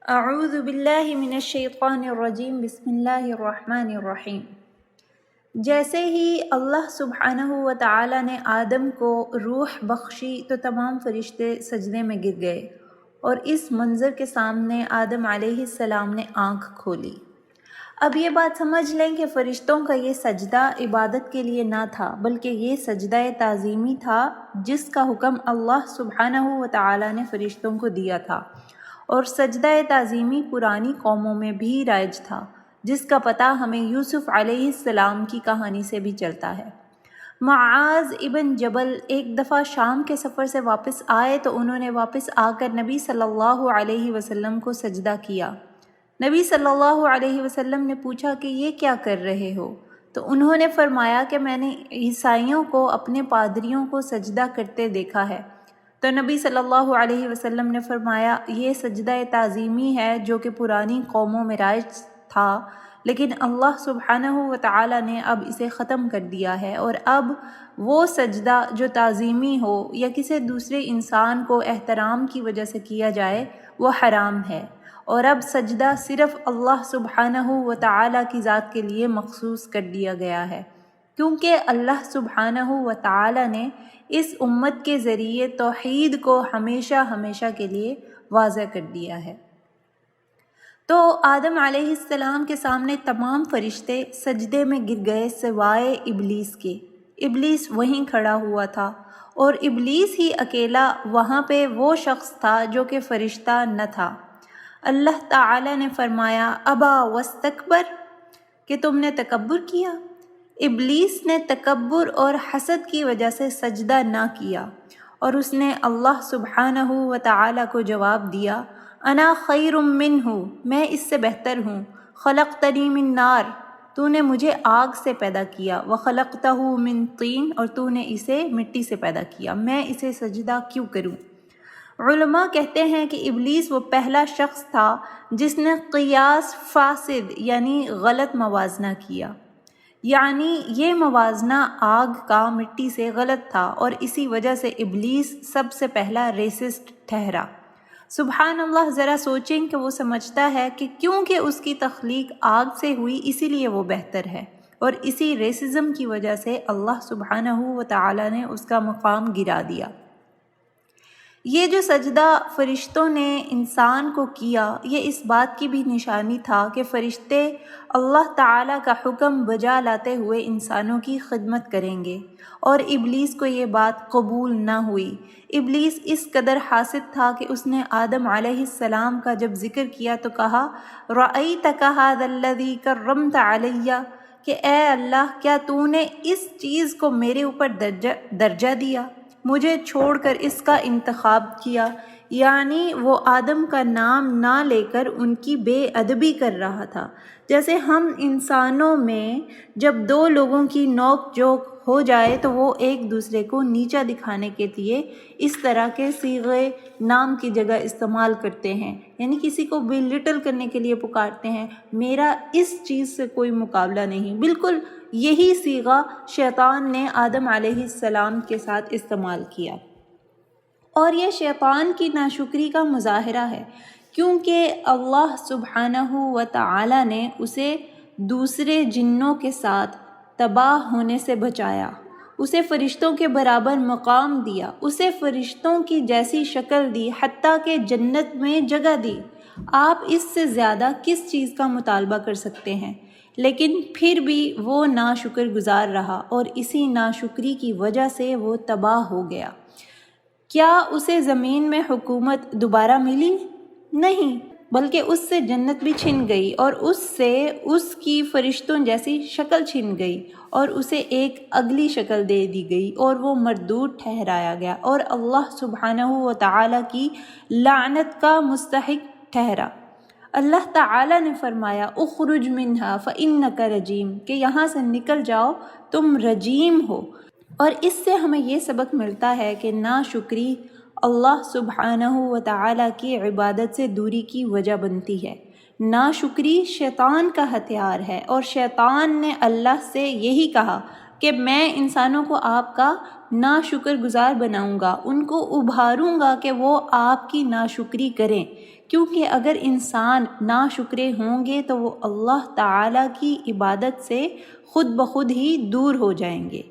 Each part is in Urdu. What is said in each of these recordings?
اعوذ باللہ من الشیطان الرجیم بسم اللہ الرحمن الرحیم۔ جیسے ہی اللہ سبحانہ و تعالی نے آدم کو روح بخشی تو تمام فرشتے سجدے میں گر گئے، اور اس منظر کے سامنے آدم علیہ السلام نے آنکھ کھولی۔ اب یہ بات سمجھ لیں کہ فرشتوں کا یہ سجدہ عبادت کے لیے نہ تھا، بلکہ یہ سجدہ تعظیمی تھا جس کا حکم اللہ سبحانہ و تعالی نے فرشتوں کو دیا تھا، اور سجدہ تعظیمی پرانی قوموں میں بھی رائج تھا، جس کا پتہ ہمیں یوسف علیہ السلام کی کہانی سے بھی چلتا ہے۔ معاذ ابن جبل ایک دفعہ شام کے سفر سے واپس آئے تو انہوں نے واپس آ کر نبی صلی اللہ علیہ وسلم کو سجدہ کیا۔ نبی صلی اللہ علیہ وسلم نے پوچھا کہ یہ کیا کر رہے ہو؟ تو انہوں نے فرمایا کہ میں نے عیسائیوں کو اپنے پادریوں کو سجدہ کرتے دیکھا ہے۔ تو نبی صلی اللہ علیہ وسلم نے فرمایا یہ سجدہ تعظیمی ہے جو کہ پرانی قوموں میں رائج تھا، لیکن اللہ سبحانہ و تعالی نے اب اسے ختم کر دیا ہے، اور اب وہ سجدہ جو تعظیمی ہو یا کسی دوسرے انسان کو احترام کی وجہ سے کیا جائے وہ حرام ہے، اور اب سجدہ صرف اللہ سبحانہ و تعالی کی ذات کے لیے مخصوص کر دیا گیا ہے، کیونکہ اللہ سبحانہ و تعالی نے اس امت کے ذریعے توحید کو ہمیشہ ہمیشہ کے لیے واضح کر دیا ہے۔ تو آدم علیہ السلام کے سامنے تمام فرشتے سجدے میں گر گئے سوائے ابلیس کے۔ ابلیس وہیں کھڑا ہوا تھا، اور ابلیس ہی اکیلا وہاں پہ وہ شخص تھا جو کہ فرشتہ نہ تھا۔ اللہ تعالی نے فرمایا ابا واستکبر، کہ تم نے تکبر کیا۔ ابلیس نے تکبر اور حسد کی وجہ سے سجدہ نہ کیا، اور اس نے اللہ سبحانہ و تعالی کو جواب دیا انا خیر منہ، میں اس سے بہتر ہوں، خلقتنی من نار، تو نے مجھے آگ سے پیدا کیا، وخلقتہ من طین، اور تو نے اسے مٹی سے پیدا کیا، میں اسے سجدہ کیوں کروں؟ علماء کہتے ہیں کہ ابلیس وہ پہلا شخص تھا جس نے قیاس فاسد یعنی غلط موازنہ کیا، یعنی یہ موازنہ آگ کا مٹی سے غلط تھا، اور اسی وجہ سے ابلیس سب سے پہلا ریسسٹ ٹھہرا۔ سبحان اللہ، ذرا سوچیں کہ وہ سمجھتا ہے کہ کیونکہ اس کی تخلیق آگ سے ہوئی اسی لیے وہ بہتر ہے، اور اسی ریسزم کی وجہ سے اللہ سبحانہ و تعالی نے اس کا مقام گرا دیا۔ یہ جو سجدہ فرشتوں نے انسان کو کیا، یہ اس بات کی بھی نشانی تھا کہ فرشتے اللہ تعالیٰ کا حکم بجا لاتے ہوئے انسانوں کی خدمت کریں گے، اور ابلیس کو یہ بات قبول نہ ہوئی۔ ابلیس اس قدر حاسد تھا کہ اس نے آدم علیہ السلام کا جب ذکر کیا تو کہا رأیتک ھذا الذی کرمت علی، کہ اے اللہ کیا تو نے اس چیز کو میرے اوپر درجہ دیا، مجھے چھوڑ کر اس کا انتخاب کیا، یعنی وہ آدم کا نام نہ لے کر ان کی بے ادبی کر رہا تھا۔ جیسے ہم انسانوں میں جب دو لوگوں کی نوک جھوک ہو جائے تو وہ ایک دوسرے کو نیچا دکھانے کے لیے اس طرح کے صیغے نام کی جگہ استعمال کرتے ہیں، یعنی کسی کو بلٹل کرنے کے لیے پکارتے ہیں، میرا اس چیز سے کوئی مقابلہ نہیں۔ بالکل یہی صیغہ شیطان نے آدم علیہ السلام کے ساتھ استعمال کیا، اور یہ شیطان کی ناشکری کا مظاہرہ ہے، کیونکہ اللہ سبحانہ و تعالی نے اسے دوسرے جنوں کے ساتھ تباہ ہونے سے بچایا، اسے فرشتوں کے برابر مقام دیا، اسے فرشتوں کی جیسی شکل دی، حتیٰ کہ جنت میں جگہ دی۔ آپ اس سے زیادہ کس چیز کا مطالبہ کر سکتے ہیں؟ لیکن پھر بھی وہ ناشکر گزار رہا، اور اسی ناشکری کی وجہ سے وہ تباہ ہو گیا۔ کیا اسے زمین میں حکومت دوبارہ ملی؟ نہیں، بلکہ اس سے جنت بھی چھن گئی، اور اس سے اس کی فرشتوں جیسی شکل چھن گئی، اور اسے ایک اگلی شکل دے دی گئی، اور وہ مردود ٹھہرایا گیا، اور اللہ سبحانہ و تعالی کی لعنت کا مستحق ٹھہرا۔ اللہ تعالی نے فرمایا اخرج منہا فإنک رجیم، کہ یہاں سے نکل جاؤ، تم رجیم ہو۔ اور اس سے ہمیں یہ سبق ملتا ہے کہ ناشکری اللہ سبحانہ و تعالی کی عبادت سے دوری کی وجہ بنتی ہے۔ ناشکری شیطان کا ہتھیار ہے، اور شیطان نے اللہ سے یہی کہا کہ میں انسانوں کو آپ کا ناشکر گزار بناؤں گا، ان کو ابھاروں گا کہ وہ آپ کی ناشکری کریں، کیونکہ اگر انسان ناشکرے ہوں گے تو وہ اللہ تعالیٰ کی عبادت سے خود بخود ہی دور ہو جائیں گے،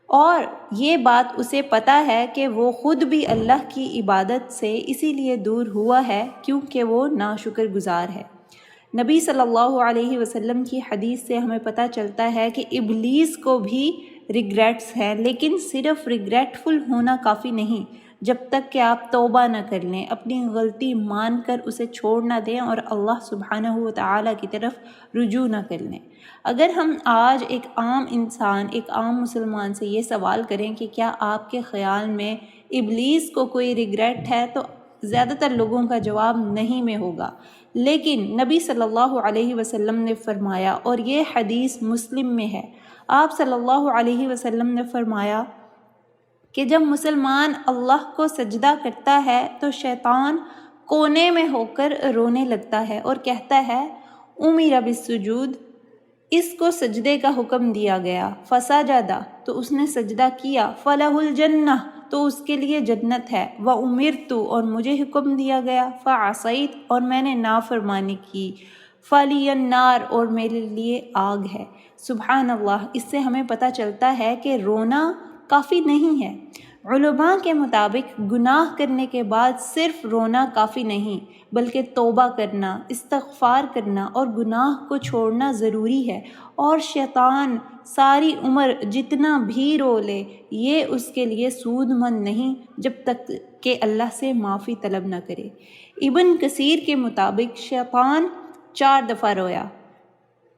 اور یہ بات اسے پتہ ہے کہ وہ خود بھی اللہ کی عبادت سے اسی لیے دور ہوا ہے کیونکہ وہ ناشکر گزار ہے۔ نبی صلی اللہ علیہ وسلم کی حدیث سے ہمیں پتہ چلتا ہے کہ ابلیس کو بھی ریگریٹس ہیں، لیکن صرف ریگریٹفل ہونا کافی نہیں، جب تک کہ آپ توبہ نہ کر لیں، اپنی غلطی مان کر اسے چھوڑ نہ دیں اور اللہ سبحانہ وتعالیٰ کی طرف رجوع نہ کر لیں۔ اگر ہم آج ایک عام انسان، ایک عام مسلمان سے یہ سوال کریں کہ کیا آپ کے خیال میں ابلیس کو کوئی ریگریٹ ہے، تو زیادہ تر لوگوں کا جواب نہیں میں ہوگا، لیکن نبی صلی اللہ علیہ وسلم نے فرمایا، اور یہ حدیث مسلم میں ہے، آپ صلی اللہ علیہ وسلم نے فرمایا کہ جب مسلمان اللہ کو سجدہ کرتا ہے تو شیطان کونے میں ہو کر رونے لگتا ہے اور کہتا ہے امر بالسجود، اس کو سجدے کا حکم دیا گیا، فسجد، تو اس نے سجدہ کیا، فلہ الجنہ، تو اس کے لیے جنت ہے، وامرت، اور مجھے حکم دیا گیا، فعصیت، اور میں نے نافرمانی کی، فلی النار، اور میرے لیے آگ ہے۔ سبحان اللہ۔ اس سے ہمیں پتہ چلتا ہے کہ رونا کافی نہیں ہے۔ علماء کے مطابق گناہ کرنے کے بعد صرف رونا کافی نہیں، بلکہ توبہ کرنا، استغفار کرنا اور گناہ کو چھوڑنا ضروری ہے، اور شیطان ساری عمر جتنا بھی رو لے یہ اس کے لیے سود مند نہیں جب تک کہ اللہ سے معافی طلب نہ کرے۔ ابن کثیر کے مطابق شیطان 4 دفعہ رویا،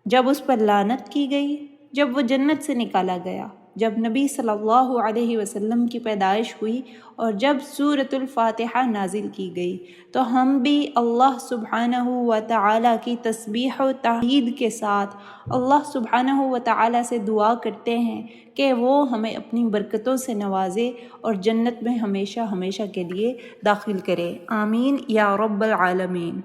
جب اس پر لعنت کی گئی، جب وہ جنت سے نکالا گیا، جب نبی صلی اللہ علیہ وسلم کی پیدائش ہوئی، اور جب سورۃ الفاتحہ نازل کی گئی۔ تو ہم بھی اللہ سبحانہ و تعالیٰ کی تسبیح و تحمید کے ساتھ اللہ سبحانہ و تعالیٰ سے دعا کرتے ہیں کہ وہ ہمیں اپنی برکتوں سے نوازے اور جنت میں ہمیشہ ہمیشہ کے لیے داخل کرے۔ آمین یا رب العالمین۔